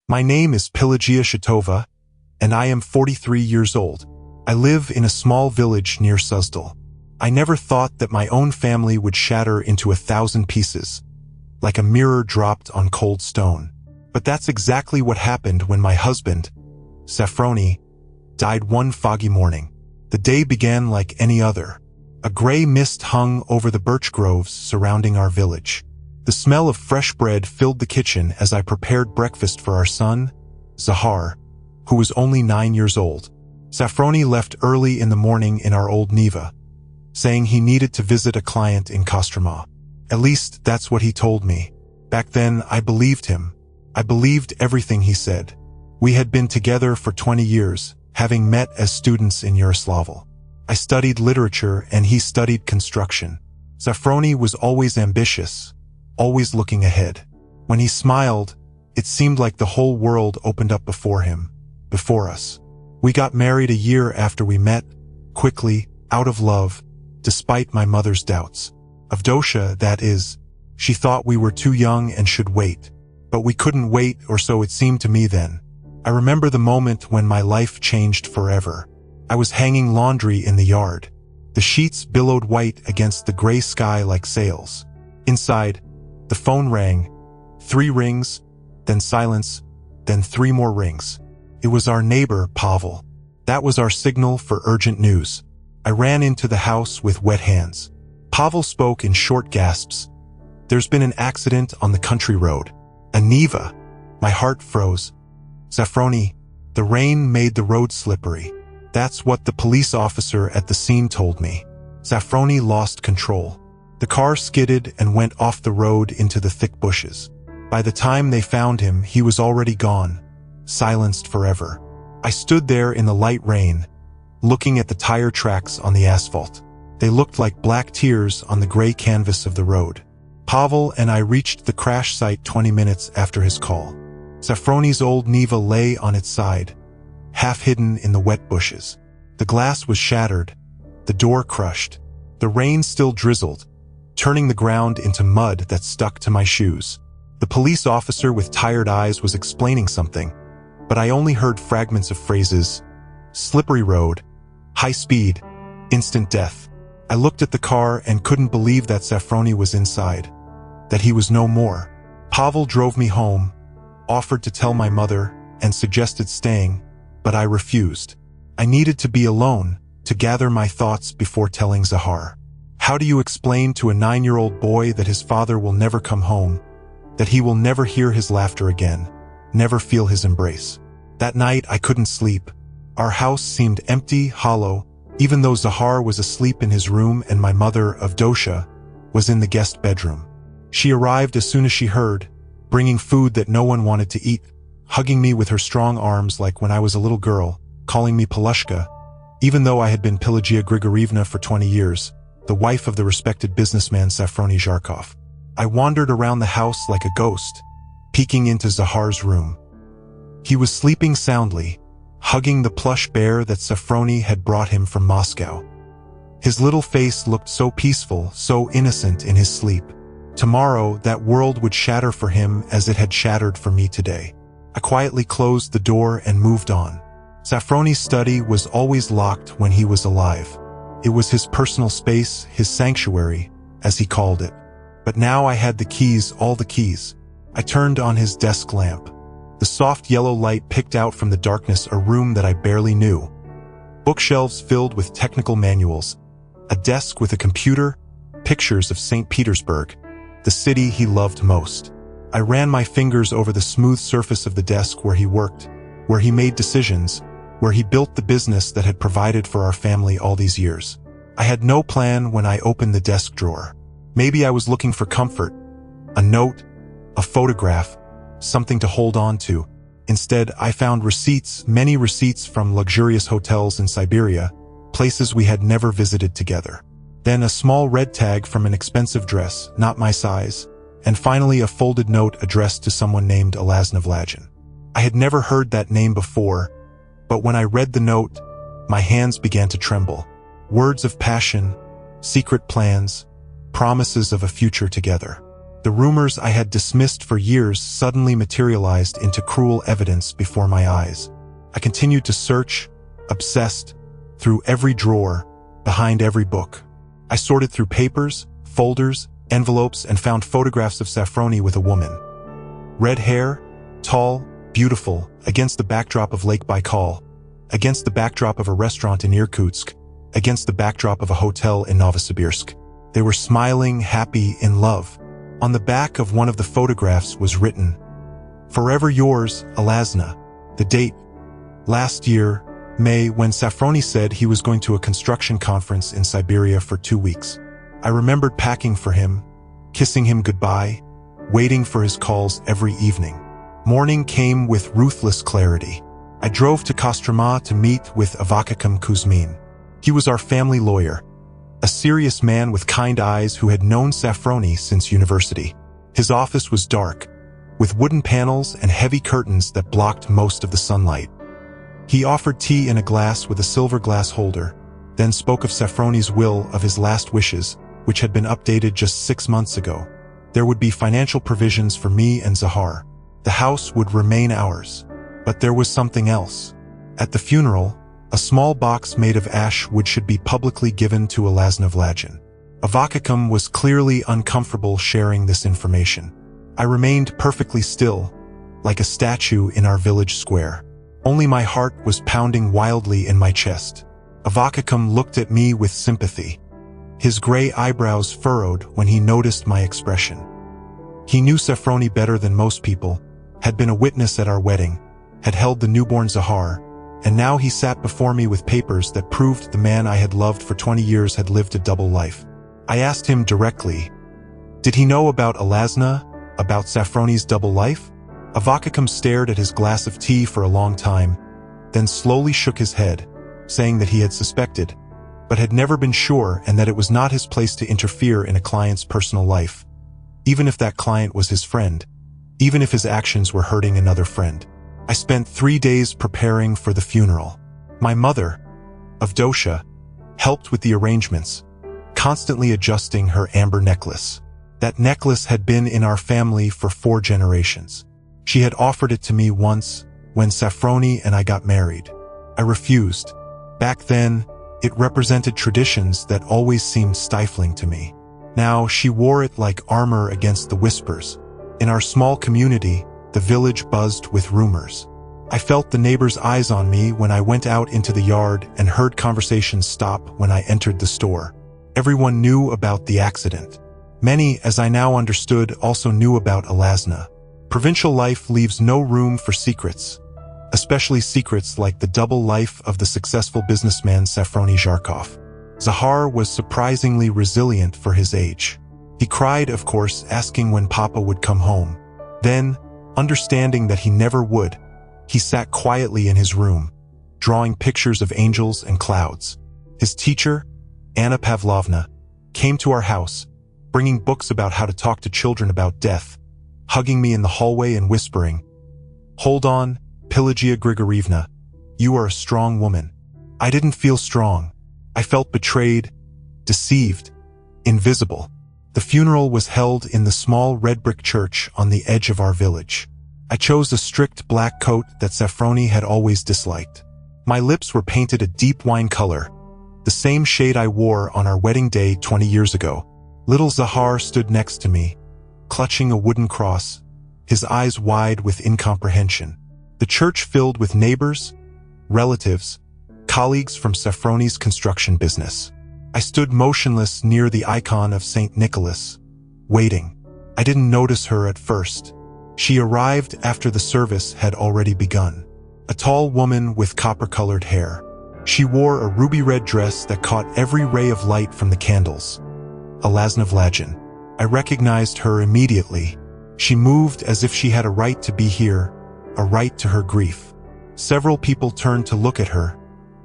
My name is Pelagia Shatova, and I am 43 years old. I live in a small village near Suzdal. I never thought that my own family would shatter into 1,000 pieces, like a mirror dropped on cold stone. But that's exactly what happened when my husband, Safroni, died one foggy morning. The day began like any other. A gray mist hung over the birch groves surrounding our village. The smell of fresh bread filled the kitchen as I prepared breakfast for our son, Zahar, who was only 9 years old. Safroni left early in the morning in our old Niva, saying he needed to visit a client in Kostroma. At least that's what he told me. Back then, I believed him. I believed everything he said. We had been together for 20 years, having met as students in Yaroslavl. I studied literature and he studied construction. Safroni was always ambitious, always looking ahead. When he smiled, it seemed like the whole world opened up before him, before us. We got married a year after we met, quickly, out of love, despite my mother's doubts. Avdosha, that is, she thought we were too young and should wait. But we couldn't wait, or so it seemed to me then. I remember the moment when my life changed forever. I was hanging laundry in the yard. The sheets billowed white against the gray sky like sails. Inside, the phone rang. 3 rings, then silence, then 3 more rings. It was our neighbor, Pavel. That was our signal for urgent news. I ran into the house with wet hands. Pavel spoke in short gasps. There's been an accident on the country road. A Niva. My heart froze. Safroni, the rain made the road slippery. That's what the police officer at the scene told me. Safroni lost control. The car skidded and went off the road into the thick bushes. By the time they found him, he was already gone, silenced forever. I stood there in the light rain, looking at the tire tracks on the asphalt. They looked like black tears on the gray canvas of the road. Pavel and I reached the crash site 20 minutes after his call. Safroni's old Niva lay on its side, half hidden in the wet bushes. The glass was shattered, the door crushed. The rain still drizzled, turning the ground into mud that stuck to my shoes. The police officer with tired eyes was explaining something, but I only heard fragments of phrases. Slippery road, high speed, instant death. I looked at the car and couldn't believe that Safroni was inside, that he was no more. Pavel drove me home, offered to tell my mother, and suggested staying, but I refused. I needed to be alone, to gather my thoughts before telling Zahar. How do you explain to a 9-year-old boy that his father will never come home, that he will never hear his laughter again, never feel his embrace? That night I couldn't sleep. Our house seemed empty, hollow, even though Zahar was asleep in his room and my mother, Avdosha, was in the guest bedroom. She arrived as soon as she heard, bringing food that no one wanted to eat, hugging me with her strong arms like when I was a little girl, calling me Pelushka, even though I had been Pelagia Grigorievna for 20 years, the wife of the respected businessman Safroni Zharkov. I wandered around the house like a ghost, peeking into Zahar's room. He was sleeping soundly, hugging the plush bear that Safroni had brought him from Moscow. His little face looked so peaceful, so innocent in his sleep. Tomorrow, that world would shatter for him as it had shattered for me today. I quietly closed the door and moved on. Safroni's study was always locked when he was alive. It was his personal space, his sanctuary, as he called it. But now I had the keys, all the keys. I turned on his desk lamp. The soft yellow light picked out from the darkness a room that I barely knew. Bookshelves filled with technical manuals, a desk with a computer, pictures of St. Petersburg, the city he loved most. I ran my fingers over the smooth surface of the desk where he worked, where he made decisions, where he built the business that had provided for our family all these years. I had no plan when I opened the desk drawer. Maybe I was looking for comfort, a note, a photograph, something to hold on to. Instead, I found receipts, many receipts from luxurious hotels in Siberia, places we had never visited together. Then a small red tag from an expensive dress, not my size, and finally a folded note addressed to someone named Elazna Vlagin. I had never heard that name before, but when I read the note, my hands began to tremble. Words of passion, secret plans, promises of a future together. The rumors I had dismissed for years suddenly materialized into cruel evidence before my eyes. I continued to search, obsessed, through every drawer, behind every book. I sorted through papers, folders, envelopes, and found photographs of Safroni with a woman. Red hair, tall, beautiful, against the backdrop of Lake Baikal, against the backdrop of a restaurant in Irkutsk, against the backdrop of a hotel in Novosibirsk. They were smiling, happy, in love. On the back of one of the photographs was written, "Forever yours, Alazna." The date, last year, May, when Safroni said he was going to a construction conference in Siberia for 2 weeks. I remembered packing for him, kissing him goodbye, waiting for his calls every evening. Morning came with ruthless clarity. I drove to Kostroma to meet with Avakakam Kuzmin. He was our family lawyer, a serious man with kind eyes who had known Safroni since university. His office was dark, with wooden panels and heavy curtains that blocked most of the sunlight. He offered tea in a glass with a silver glass holder, then spoke of Safroni's will of his last wishes, which had been updated just 6 months ago. There would be financial provisions for me and Zahar. The house would remain ours. But there was something else. At the funeral, a small box made of ash wood should be publicly given to Alazna Vlajin. Avakakam was clearly uncomfortable sharing this information. I remained perfectly still, like a statue in our village square. Only my heart was pounding wildly in my chest. Avakakam looked at me with sympathy. His gray eyebrows furrowed when he noticed my expression. He knew Safroni better than most people, had been a witness at our wedding, had held the newborn Zahar, and now he sat before me with papers that proved the man I had loved for 20 years had lived a double life. I asked him directly, did he know about Alazna, about Safroni's double life? Avakakam stared at his glass of tea for a long time, then slowly shook his head, saying that he had suspected, but had never been sure and that it was not his place to interfere in a client's personal life, even if that client was his friend, even if his actions were hurting another friend. I spent 3 days preparing for the funeral. My mother, Avdosha, helped with the arrangements, constantly adjusting her amber necklace. That necklace had been in our family for 4 generations. She had offered it to me once, when Safroni and I got married. I refused. Back then, it represented traditions that always seemed stifling to me. Now she wore it like armor against the whispers. In our small community, the village buzzed with rumors. I felt the neighbors' eyes on me when I went out into the yard and heard conversations stop when I entered the store. Everyone knew about the accident. Many, as I now understood, also knew about Alazna. Provincial life leaves no room for secrets, especially secrets like the double life of the successful businessman Safroni Zharkov. Zahar was surprisingly resilient for his age. He cried, of course, asking when Papa would come home. Then, understanding that he never would, he sat quietly in his room, drawing pictures of angels and clouds. His teacher, Anna Pavlovna, came to our house, bringing books about how to talk to children about death, hugging me in the hallway and whispering, "Hold on, Pelagia Grigorievna, you are a strong woman." I didn't feel strong. I felt betrayed, deceived, invisible. The funeral was held in the small red brick church on the edge of our village. I chose a strict black coat that Safroni had always disliked. My lips were painted a deep wine color, the same shade I wore on our wedding day 20 years ago. Little Zahar stood next to me, clutching a wooden cross, his eyes wide with incomprehension. The church filled with neighbors, relatives, colleagues from Safroni's construction business. I stood motionless near the icon of St. Nicholas, waiting. I didn't notice her at first. She arrived after the service had already begun. A tall woman with copper-colored hair. She wore a ruby-red dress that caught every ray of light from the candles. Alazna Vlajin. I recognized her immediately. She moved as if she had a right to be here, a right to her grief. Several people turned to look at her,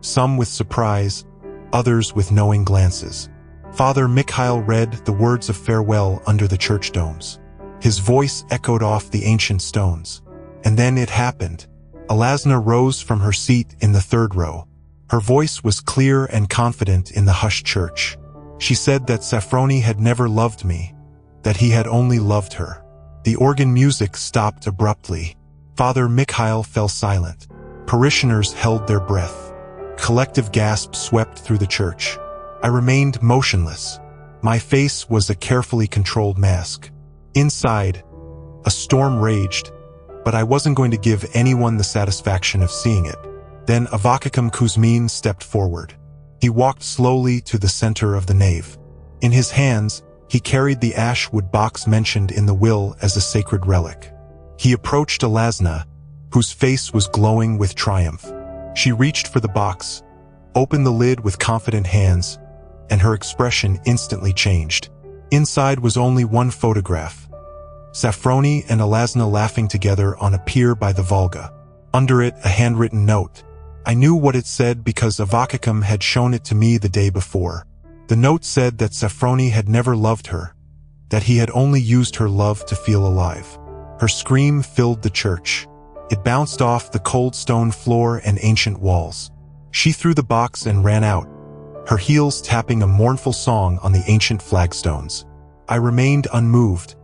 some with surprise, others with knowing glances. Father Mikhail read the words of farewell under the church domes. His voice echoed off the ancient stones. And then it happened. Alazna rose from her seat in the 3rd row. Her voice was clear and confident in the hushed church. She said that Safroni had never loved me, that he had only loved her. The organ music stopped abruptly. Father Mikhail fell silent. Parishioners held their breath. Collective gasps swept through the church. I remained motionless. My face was a carefully controlled mask. Inside, a storm raged, but I wasn't going to give anyone the satisfaction of seeing it. Then Avakakam Kuzmin stepped forward. He walked slowly to the center of the nave. In his hands, he carried the ashwood box mentioned in the will as a sacred relic. He approached Alasna, whose face was glowing with triumph. She reached for the box, opened the lid with confident hands, and her expression instantly changed. Inside was only one photograph: Safroni and Alasna laughing together on a pier by the Volga. Under it, a handwritten note. I knew what it said because Avakakam had shown it to me the day before. The note said that Safroni had never loved her, that he had only used her love to feel alive. Her scream filled the church. It bounced off the cold stone floor and ancient walls. She threw the box and ran out, her heels tapping a mournful song on the ancient flagstones. I remained unmoved,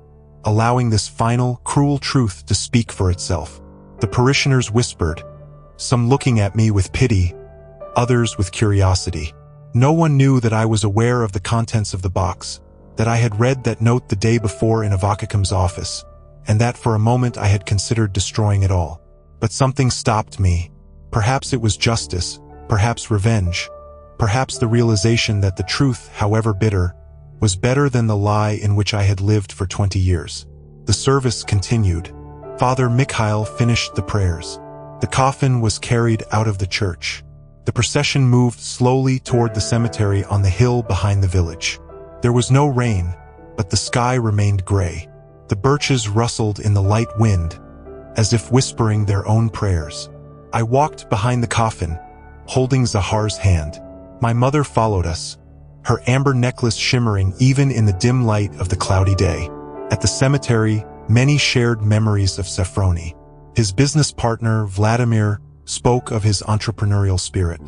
allowing this final, cruel truth to speak for itself. The parishioners whispered, some looking at me with pity, others with curiosity. No one knew that I was aware of the contents of the box, that I had read that note the day before in Avakakam's office, and that for a moment I had considered destroying it all. But something stopped me. Perhaps it was justice, perhaps revenge, perhaps the realization that the truth, however bitter, was better than the lie in which I had lived for 20 years. The service continued. Father Mikhail finished the prayers. The coffin was carried out of the church. The procession moved slowly toward the cemetery on the hill behind the village. There was no rain, but the sky remained gray. The birches rustled in the light wind, as if whispering their own prayers. I walked behind the coffin, holding Zahar's hand. My mother followed us, her amber necklace shimmering even in the dim light of the cloudy day. At the cemetery, many shared memories of Safroni. His business partner, Vladimir, spoke of his entrepreneurial spirit.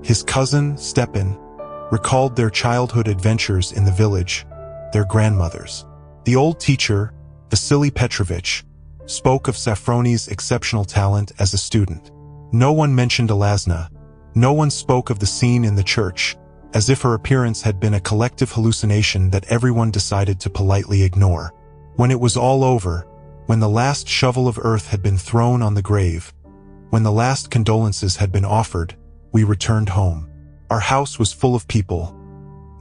His cousin, Stepan, recalled their childhood adventures in the village, their grandmothers. The old teacher, Vasily Petrovich, spoke of Safroni's exceptional talent as a student. No one mentioned Alasna. No one spoke of the scene in the church, as if her appearance had been a collective hallucination that everyone decided to politely ignore. When it was all over, when the last shovel of earth had been thrown on the grave, when the last condolences had been offered, we returned home. Our house was full of people.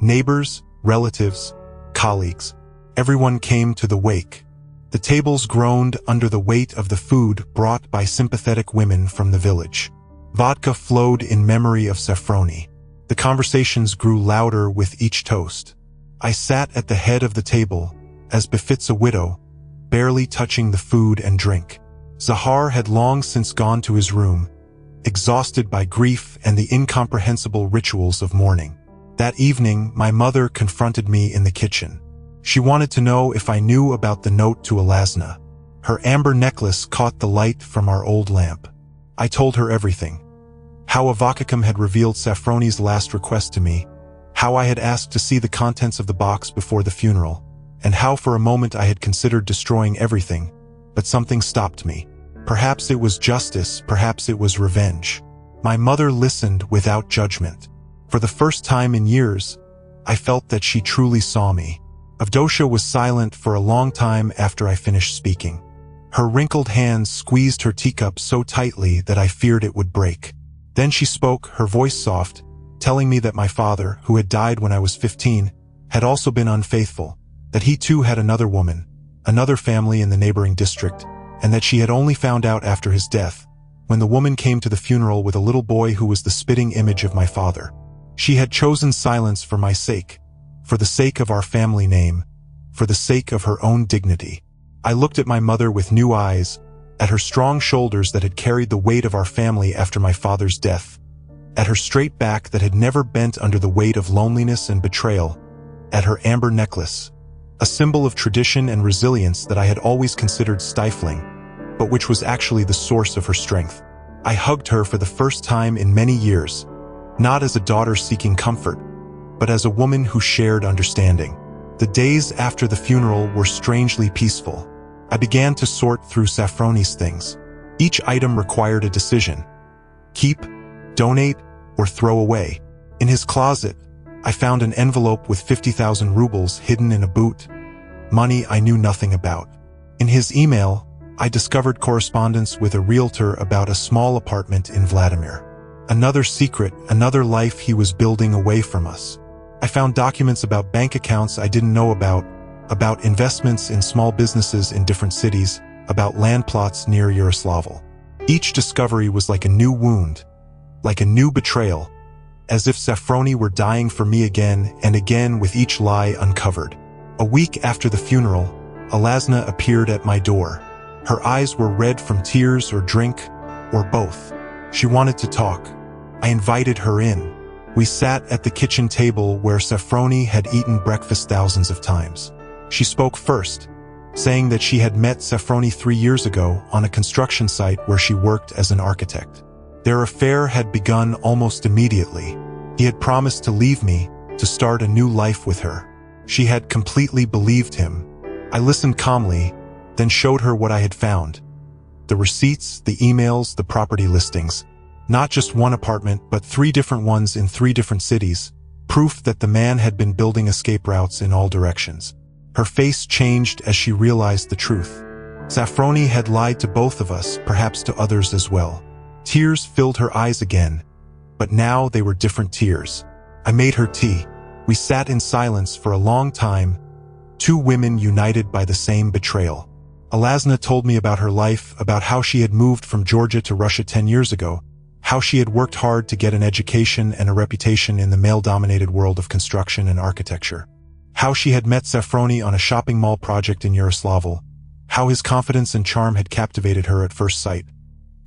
Neighbors, relatives, colleagues. Everyone came to the wake. The tables groaned under the weight of the food brought by sympathetic women from the village. Vodka flowed in memory of Safroni. The conversations grew louder with each toast. I sat at the head of the table, as befits a widow, barely touching the food and drink. Zahar had long since gone to his room, exhausted by grief and the incomprehensible rituals of mourning. That evening, my mother confronted me in the kitchen. She wanted to know if I knew about the note to Alasna. Her amber necklace caught the light from our old lamp. I told her everything. How Avakakam had revealed Safroni's last request to me, how I had asked to see the contents of the box before the funeral, and how for a moment I had considered destroying everything, but something stopped me. Perhaps it was justice, perhaps it was revenge. My mother listened without judgment. For the first time in years, I felt that she truly saw me. Avdosha was silent for a long time after I finished speaking. Her wrinkled hands squeezed her teacup so tightly that I feared it would break. Then she spoke, her voice soft, telling me that my father, who had died when I was 15, had also been unfaithful, that he too had another woman, another family in the neighboring district, and that she had only found out after his death, when the woman came to the funeral with a little boy who was the spitting image of my father. She had chosen silence for my sake, for the sake of our family name, for the sake of her own dignity. I looked at my mother with new eyes, at her strong shoulders that had carried the weight of our family after my father's death, at her straight back that had never bent under the weight of loneliness and betrayal, at her amber necklace, a symbol of tradition and resilience that I had always considered stifling, but which was actually the source of her strength. I hugged her for the first time in many years, not as a daughter seeking comfort, but as a woman who shared understanding. The days after the funeral were strangely peaceful. I began to sort through Safroni's things. Each item required a decision: keep, donate, or throw away. In his closet, I found an envelope with 50,000 rubles hidden in a boot, money I knew nothing about. In his email, I discovered correspondence with a realtor about a small apartment in Vladimir. Another secret, another life he was building away from us. I found documents about bank accounts I didn't know about investments in small businesses in different cities, about land plots near Yaroslavl. Each discovery was like a new wound, like a new betrayal, as if Safroni were dying for me again and again with each lie uncovered. A week after the funeral, Alazna appeared at my door. Her eyes were red from tears or drink, or both. She wanted to talk. I invited her in. We sat at the kitchen table where Safroni had eaten breakfast thousands of times. She spoke first, saying that she had met Safroni 3 years ago on a construction site where she worked as an architect. Their affair had begun almost immediately. He had promised to leave me, to start a new life with her. She had completely believed him. I listened calmly, then showed her what I had found. The receipts, the emails, the property listings. Not just one apartment, but 3 different ones in 3 different cities. Proof that the man had been building escape routes in all directions. Her face changed as she realized the truth. Safroni had lied to both of us, perhaps to others as well. Tears filled her eyes again, but now they were different tears. I made her tea. We sat in silence for a long time, 2 women united by the same betrayal. Alazna told me about her life, about how she had moved from Georgia to Russia 10 years ago, how she had worked hard to get an education and a reputation in the male-dominated world of construction and architecture. How she had met Safroni on a shopping mall project in Yaroslavl, how his confidence and charm had captivated her at first sight,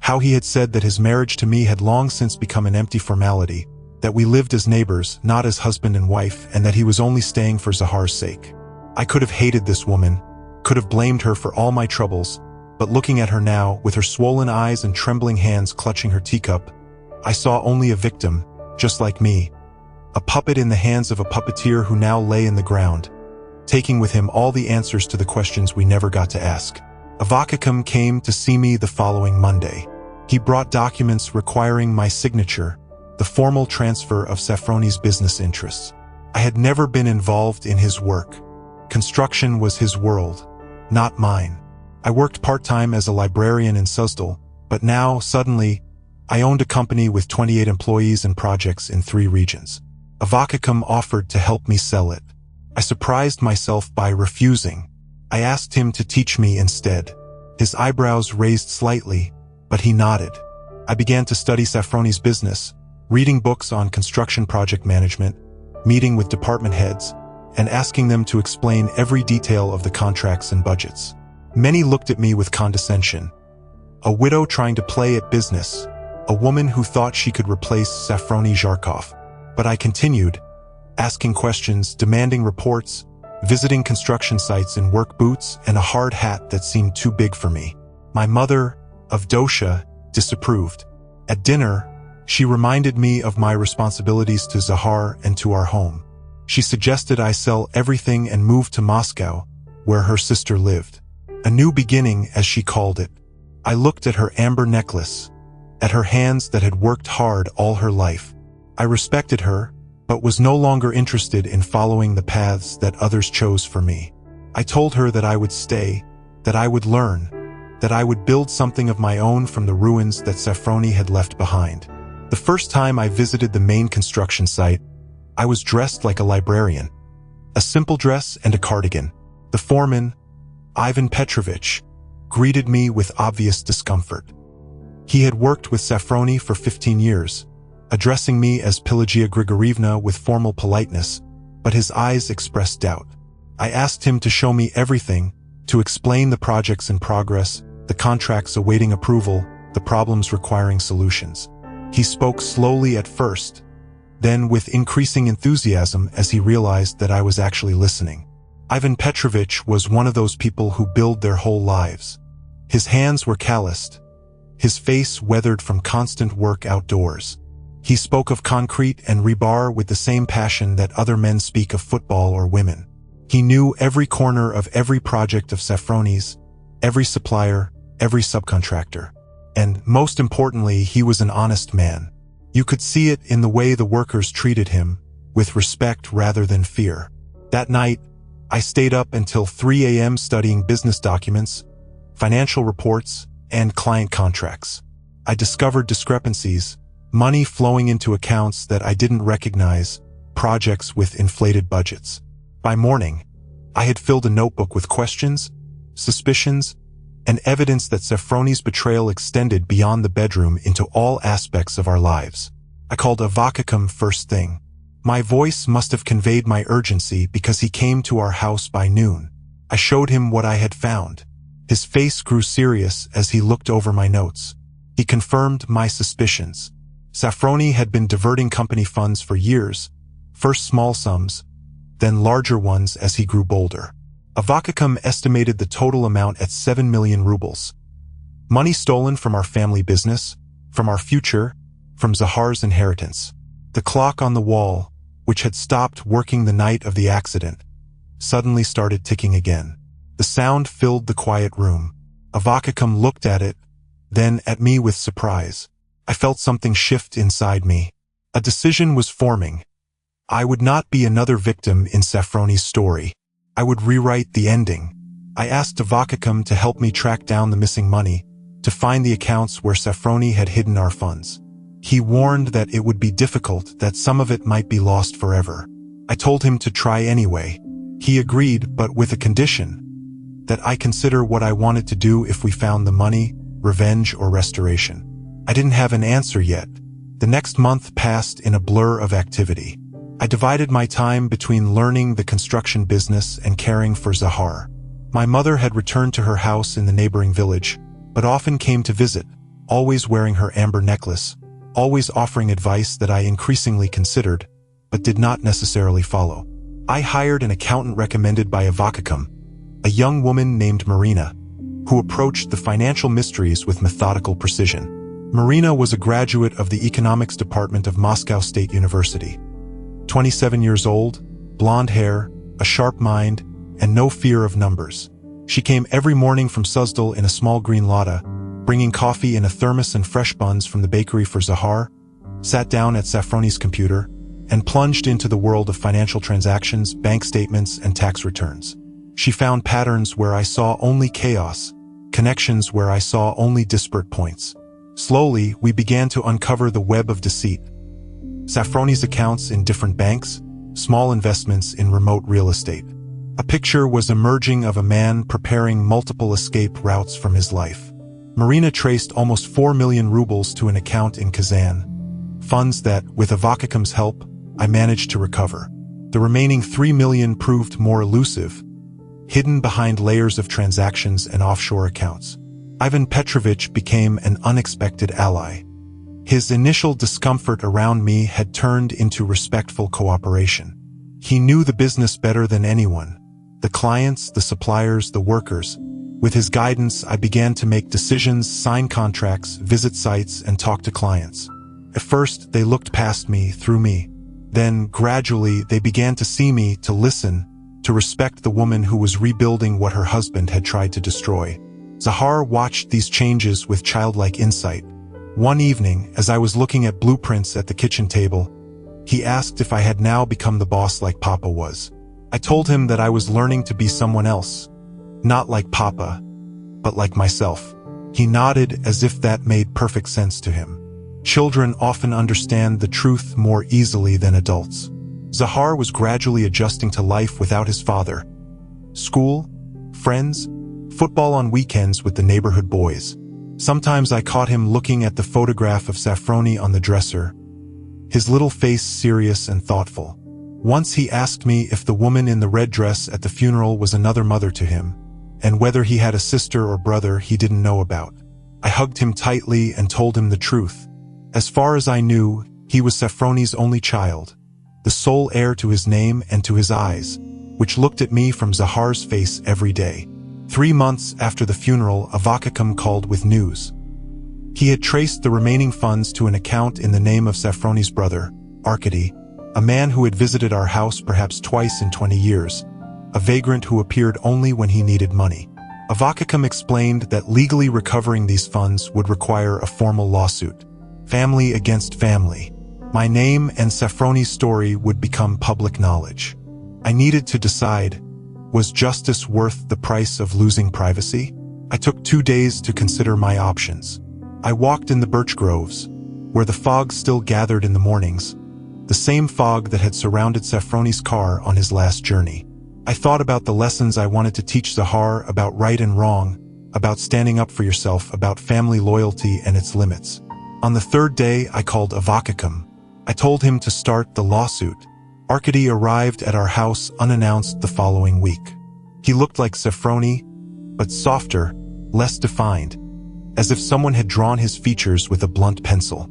how he had said that his marriage to me had long since become an empty formality, that we lived as neighbors, not as husband and wife, and that he was only staying for Zahar's sake. I could have hated this woman, could have blamed her for all my troubles, but looking at her now, with her swollen eyes and trembling hands clutching her teacup, I saw only a victim, just like me, a puppet in the hands of a puppeteer who now lay in the ground, taking with him all the answers to the questions we never got to ask. Avakakam came to see me the following Monday. He brought documents requiring my signature, the formal transfer of Safroni's business interests. I had never been involved in his work. Construction was his world, not mine. I worked part-time as a librarian in Suzdal, but now, suddenly, I owned a company with 28 employees and projects in 3 regions. Avakakam offered to help me sell it. I surprised myself by refusing. I asked him to teach me instead. His eyebrows raised slightly, but he nodded. I began to study Safroni's business, reading books on construction project management, meeting with department heads, and asking them to explain every detail of the contracts and budgets. Many looked at me with condescension. A widow trying to play at business, a woman who thought she could replace Safroni Zharkov. But I continued, asking questions, demanding reports, visiting construction sites in work boots and a hard hat that seemed too big for me. My mother, Avdosha, disapproved. At dinner, she reminded me of my responsibilities to Zahar and to our home. She suggested I sell everything and move to Moscow, where her sister lived. A new beginning, as she called it. I looked at her amber necklace, at her hands that had worked hard all her life. I respected her, but was no longer interested in following the paths that others chose for me. I told her that I would stay, that I would learn, that I would build something of my own from the ruins that Safroni had left behind. The first time I visited the main construction site, I was dressed like a librarian. A simple dress and a cardigan. The foreman, Ivan Petrovich, greeted me with obvious discomfort. He had worked with Safroni for 15 years, addressing me as Pelagia Grigorievna with formal politeness, but his eyes expressed doubt. I asked him to show me everything, to explain the projects in progress, the contracts awaiting approval, the problems requiring solutions. He spoke slowly at first, then with increasing enthusiasm as he realized that I was actually listening. Ivan Petrovich was one of those people who build their whole lives. His hands were calloused, his face weathered from constant work outdoors. He spoke of concrete and rebar with the same passion that other men speak of football or women. He knew every corner of every project of Safroni's, every supplier, every subcontractor. And, most importantly, he was an honest man. You could see it in the way the workers treated him, with respect rather than fear. That night, I stayed up until 3 a.m. studying business documents, financial reports, and client contracts. I discovered discrepancies, money flowing into accounts that I didn't recognize, projects with inflated budgets. By morning, I had filled a notebook with questions, suspicions, and evidence that Safroni's betrayal extended beyond the bedroom into all aspects of our lives. I called Avakakam first thing. My voice must have conveyed my urgency because he came to our house by noon. I showed him what I had found. His face grew serious as he looked over my notes. He confirmed my suspicions. Safroni had been diverting company funds for years, first small sums, then larger ones as he grew bolder. Avakakam estimated the total amount at 7 million rubles. Money stolen from our family business, from our future, from Zahar's inheritance. The clock on the wall, which had stopped working the night of the accident, suddenly started ticking again. The sound filled the quiet room. Avakakam looked at it, then at me with surprise. I felt something shift inside me. A decision was forming. I would not be another victim in Safroni's story. I would rewrite the ending. I asked Avakakam to help me track down the missing money, to find the accounts where Safroni had hidden our funds. He warned that it would be difficult, that some of it might be lost forever. I told him to try anyway. He agreed, but with a condition: that I consider what I wanted to do if we found the money, revenge or restoration. I didn't have an answer yet. The next month passed in a blur of activity. I divided my time between learning the construction business and caring for Zahar. My mother had returned to her house in the neighboring village, but often came to visit, always wearing her amber necklace, always offering advice that I increasingly considered, but did not necessarily follow. I hired an accountant recommended by Avakakam, a young woman named Marina, who approached the financial mysteries with methodical precision. Marina was a graduate of the economics department of Moscow State University. 27 years old, blonde hair, a sharp mind, and no fear of numbers. She came every morning from Suzdal in a small green Lada, bringing coffee in a thermos and fresh buns from the bakery for Zahar, sat down at Safroni's computer, and plunged into the world of financial transactions, bank statements, and tax returns. She found patterns where I saw only chaos, connections where I saw only disparate points. Slowly, we began to uncover the web of deceit. Safroni's accounts in different banks, small investments in remote real estate. A picture was emerging of a man preparing multiple escape routes from his life. Marina traced almost 4 million rubles to an account in Kazan, funds that, with Avakakam's help, I managed to recover. The remaining 3 million proved more elusive, hidden behind layers of transactions and offshore accounts. Ivan Petrovich became an unexpected ally. His initial discomfort around me had turned into respectful cooperation. He knew the business better than anyone, the clients, the suppliers, the workers. With his guidance, I began to make decisions, sign contracts, visit sites, and talk to clients. At first, they looked past me, through me. Then, gradually, they began to see me, to listen, to respect the woman who was rebuilding what her husband had tried to destroy. Zahar watched these changes with childlike insight. One evening, as I was looking at blueprints at the kitchen table, he asked if I had now become the boss like Papa was. I told him that I was learning to be someone else, not like Papa, but like myself. He nodded as if that made perfect sense to him. Children often understand the truth more easily than adults. Zahar was gradually adjusting to life without his father. School, friends, football on weekends with the neighborhood boys. Sometimes I caught him looking at the photograph of Safroni on the dresser, his little face serious and thoughtful. Once he asked me if the woman in the red dress at the funeral was another mother to him, and whether he had a sister or brother he didn't know about. I hugged him tightly and told him the truth. As far as I knew, he was Safroni's only child, the sole heir to his name and to his eyes, which looked at me from Zahar's face every day. 3 months after the funeral, Avakakam called with news. He had traced the remaining funds to an account in the name of Safroni's brother, Arkady, a man who had visited our house perhaps twice in 20 years. a vagrant who appeared only when he needed money. Avakakam explained that legally recovering these funds would require a formal lawsuit. Family against family. My name and Safroni's story would become public knowledge. I needed to decide, was justice worth the price of losing privacy? I took 2 days to consider my options. I walked in the birch groves, where the fog still gathered in the mornings, the same fog that had surrounded Safroni's car on his last journey. I thought about the lessons I wanted to teach Zahar about right and wrong, about standing up for yourself, about family loyalty and its limits. On the 3rd day, I called Avakakam. I told him to start the lawsuit. Arkady arrived at our house unannounced the following week. He looked like Safroni, but softer, less defined, as if someone had drawn his features with a blunt pencil.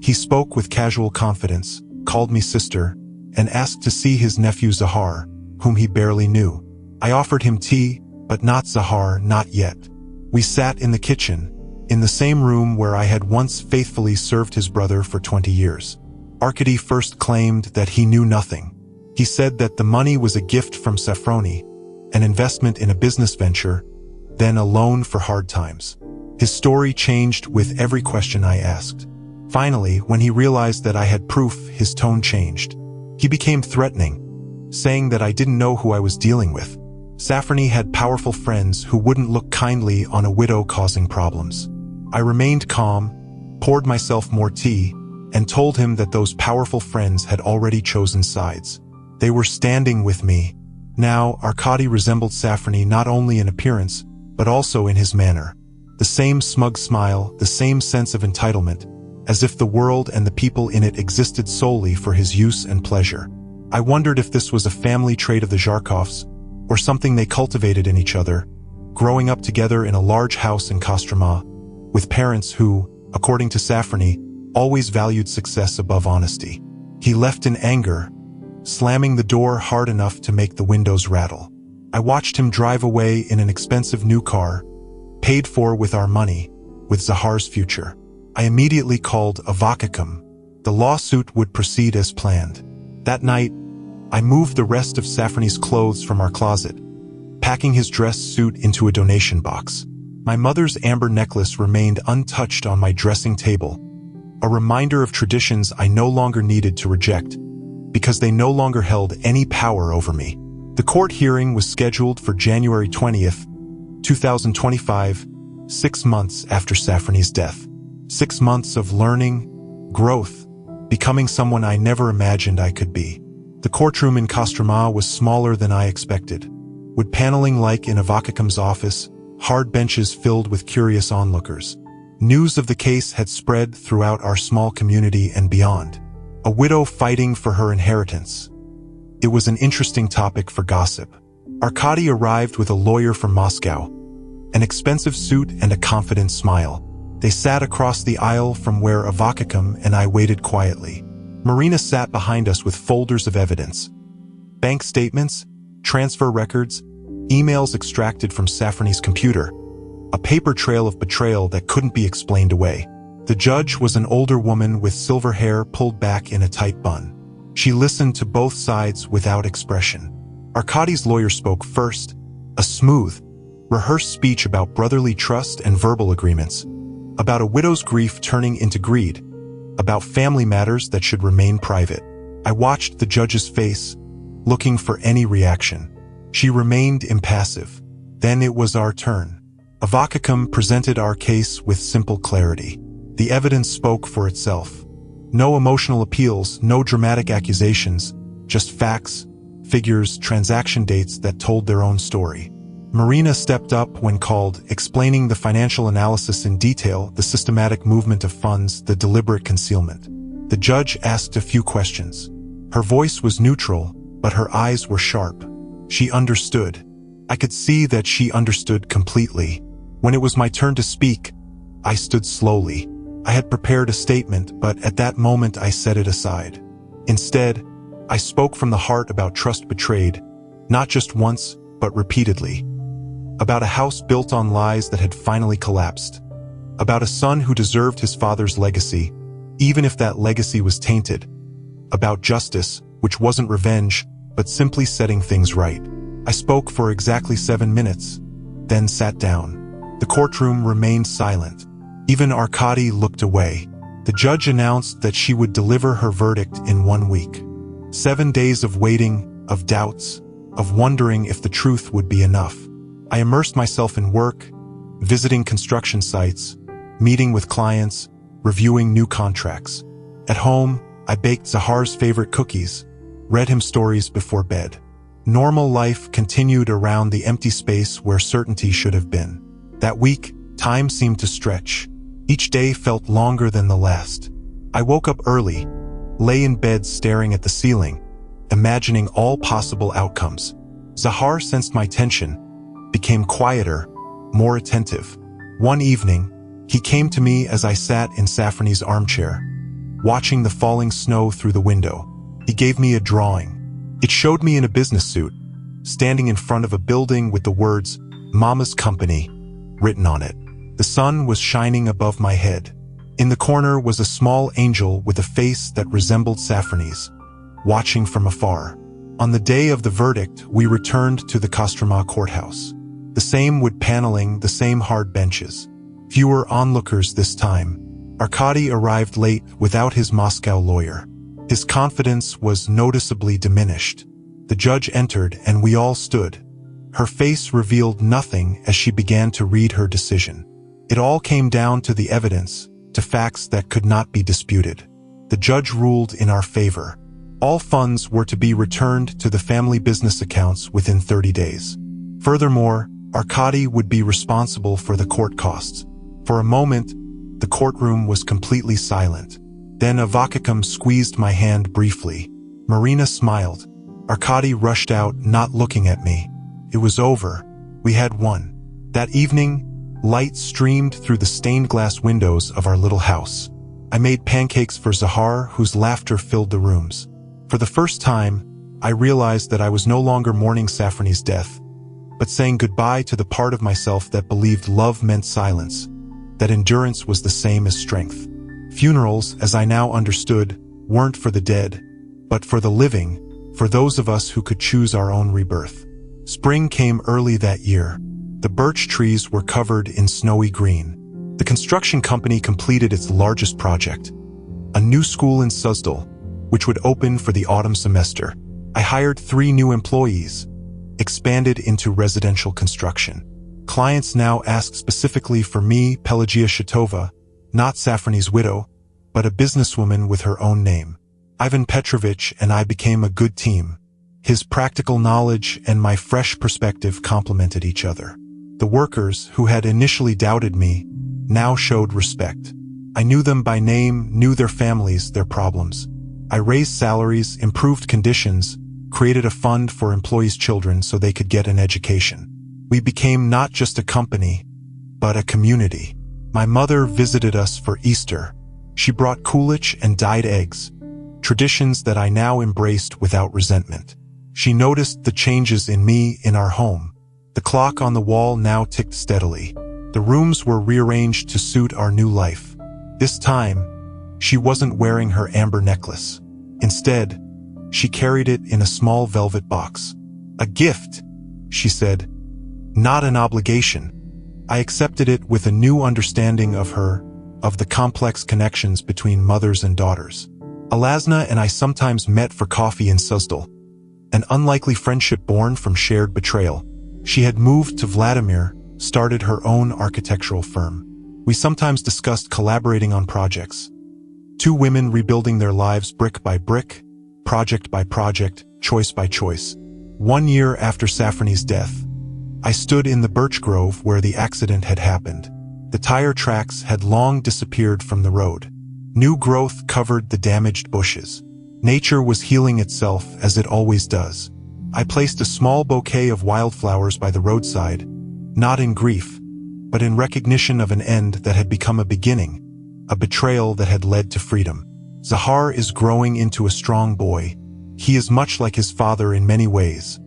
He spoke with casual confidence, called me sister, and asked to see his nephew Zahar, whom he barely knew. I offered him tea, but not Zahar, not yet. We sat in the kitchen, in the same room where I had once faithfully served his brother for 20 years. Arkady first claimed that he knew nothing. He said that the money was a gift from Safroni, an investment in a business venture, then a loan for hard times. His story changed with every question I asked. Finally, when he realized that I had proof, his tone changed. He became threatening, saying that I didn't know who I was dealing with. Safroni had powerful friends who wouldn't look kindly on a widow causing problems. I remained calm, poured myself more tea, and told him that those powerful friends had already chosen sides. They were standing with me. Now, Arkady resembled Safroni not only in appearance, but also in his manner. The same smug smile, the same sense of entitlement, as if the world and the people in it existed solely for his use and pleasure. I wondered if this was a family trait of the Zharkovs, or something they cultivated in each other, growing up together in a large house in Kostroma, with parents who, according to Safroni, always valued success above honesty. He left in anger, slamming the door hard enough to make the windows rattle. I watched him drive away in an expensive new car, paid for with our money, with Zahar's future. I immediately called Avakakam. The lawsuit would proceed as planned. That night, I moved the rest of Safroni's clothes from our closet, packing his dress suit into a donation box. My mother's amber necklace remained untouched on my dressing table, a reminder of traditions I no longer needed to reject, because they no longer held any power over me. The court hearing was scheduled for January 20th, 2025, 6 months after Safroni's death. 6 months of learning, growth, becoming someone I never imagined I could be. The courtroom in Kostroma was smaller than I expected, with paneling like in Avakakam's office, hard benches filled with curious onlookers. News of the case had spread throughout our small community and beyond. A widow fighting for her inheritance. It was an interesting topic for gossip. Arkady arrived with a lawyer from Moscow, an expensive suit and a confident smile. They sat across the aisle from where Avakakam and I waited quietly. Marina sat behind us with folders of evidence. Bank statements, transfer records, emails extracted from Safroni's computer. A paper trail of betrayal that couldn't be explained away. The judge was an older woman with silver hair pulled back in a tight bun. She listened to both sides without expression. Arkady's lawyer spoke first, a smooth, rehearsed speech about brotherly trust and verbal agreements, about a widow's grief turning into greed, about family matters that should remain private. I watched the judge's face, looking for any reaction. She remained impassive. Then it was our turn. Avakakam presented our case with simple clarity. The evidence spoke for itself. No emotional appeals, no dramatic accusations, just facts, figures, transaction dates that told their own story. Marina stepped up when called, explaining the financial analysis in detail, the systematic movement of funds, the deliberate concealment. The judge asked a few questions. Her voice was neutral, but her eyes were sharp. She understood. I could see that she understood completely. When it was my turn to speak, I stood slowly. I had prepared a statement, but at that moment I set it aside. Instead, I spoke from the heart about trust betrayed, not just once, but repeatedly. About a house built on lies that had finally collapsed. About a son who deserved his father's legacy, even if that legacy was tainted. About justice, which wasn't revenge, but simply setting things right. I spoke for exactly 7 minutes, then sat down. The courtroom remained silent. Even Arkady looked away. The judge announced that she would deliver her verdict in 1 week. 7 days of waiting, of doubts, of wondering if the truth would be enough. I immersed myself in work, visiting construction sites, meeting with clients, reviewing new contracts. At home, I baked Zahar's favorite cookies, read him stories before bed. Normal life continued around the empty space where certainty should have been. That week, time seemed to stretch. Each day felt longer than the last. I woke up early, lay in bed staring at the ceiling, imagining all possible outcomes. Zahar sensed my tension, became quieter, more attentive. One evening, he came to me as I sat in Safrani's armchair, watching the falling snow through the window. He gave me a drawing. It showed me in a business suit, standing in front of a building with the words, "Mama's Company," written on it. The sun was shining above my head. In the corner was a small angel with a face that resembled Safrani's, watching from afar. On the day of the verdict, we returned to the Kostroma courthouse. The same wood paneling, the same hard benches. Fewer onlookers this time. Arkady arrived late without his Moscow lawyer. His confidence was noticeably diminished. The judge entered and we all stood. Her face revealed nothing as she began to read her decision. It all came down to the evidence, to facts that could not be disputed. The judge ruled in our favor. All funds were to be returned to the family business accounts within 30 days. Furthermore, Arkady would be responsible for the court costs. For a moment, the courtroom was completely silent. Then Avakikam squeezed my hand briefly. Marina smiled. Arkady rushed out, not looking at me. It was over. We had won. That evening, light streamed through the stained glass windows of our little house. I made pancakes for Zahar, whose laughter filled the rooms. For the first time, I realized that I was no longer mourning Safrani's death, but saying goodbye to the part of myself that believed love meant silence, that endurance was the same as strength. Funerals, as I now understood, weren't for the dead, but for the living, for those of us who could choose our own rebirth. Spring came early that year. The birch trees were covered in snowy green. The construction company completed its largest project, a new school in Suzdal, which would open for the autumn semester. I hired 3 new employees, expanded into residential construction. Clients now asked specifically for me, Pelagia Shatova, not Safrani's widow, but a businesswoman with her own name. Ivan Petrovich and I became a good team. His practical knowledge and my fresh perspective complemented each other. The workers, who had initially doubted me, now showed respect. I knew them by name, knew their families, their problems. I raised salaries, improved conditions, created a fund for employees' children so they could get an education. We became not just a company, but a community. My mother visited us for Easter. She brought kulich and dyed eggs, traditions that I now embraced without resentment. She noticed the changes in me in our home. The clock on the wall now ticked steadily. The rooms were rearranged to suit our new life. This time, she wasn't wearing her amber necklace. Instead, she carried it in a small velvet box. "A gift," she said, "not an obligation." I accepted it with a new understanding of her, of the complex connections between mothers and daughters. Alasna and I sometimes met for coffee in Suzdal, an unlikely friendship born from shared betrayal. She had moved to Vladimir, started her own architectural firm. We sometimes discussed collaborating on projects. 2 women rebuilding their lives brick by brick, project by project, choice by choice. 1 year after Safrani's death, I stood in the birch grove where the accident had happened. The tire tracks had long disappeared from the road. New growth covered the damaged bushes. Nature was healing itself as it always does. I placed a small bouquet of wildflowers by the roadside, not in grief, but in recognition of an end that had become a beginning, a betrayal that had led to freedom. Zahar is growing into a strong boy. He is much like his father in many ways.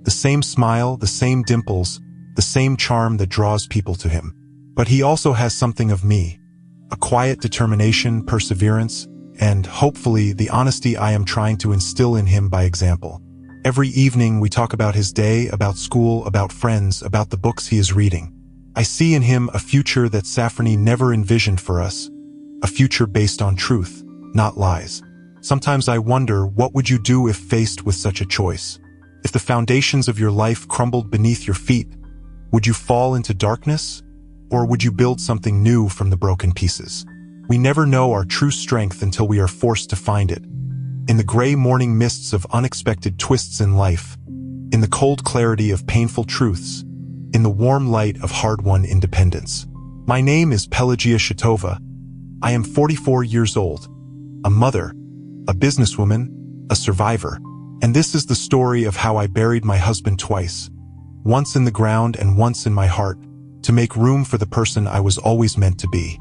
The same smile, the same dimples, the same charm that draws people to him. But he also has something of me, a quiet determination, perseverance, and, hopefully, the honesty I am trying to instill in him by example. Every evening we talk about his day, about school, about friends, about the books he is reading. I see in him a future that Safrani never envisioned for us, a future based on truth, not lies. Sometimes I wonder, what would you do if faced with such a choice? If the foundations of your life crumbled beneath your feet, would you fall into darkness? Or would you build something new from the broken pieces? We never know our true strength until we are forced to find it. In the gray morning mists of unexpected twists in life, in the cold clarity of painful truths, in the warm light of hard-won independence. My name is Pelagia Shatova. I am 44 years old, a mother, a businesswoman, a survivor, and this is the story of how I buried my husband twice, once in the ground and once in my heart, to make room for the person I was always meant to be.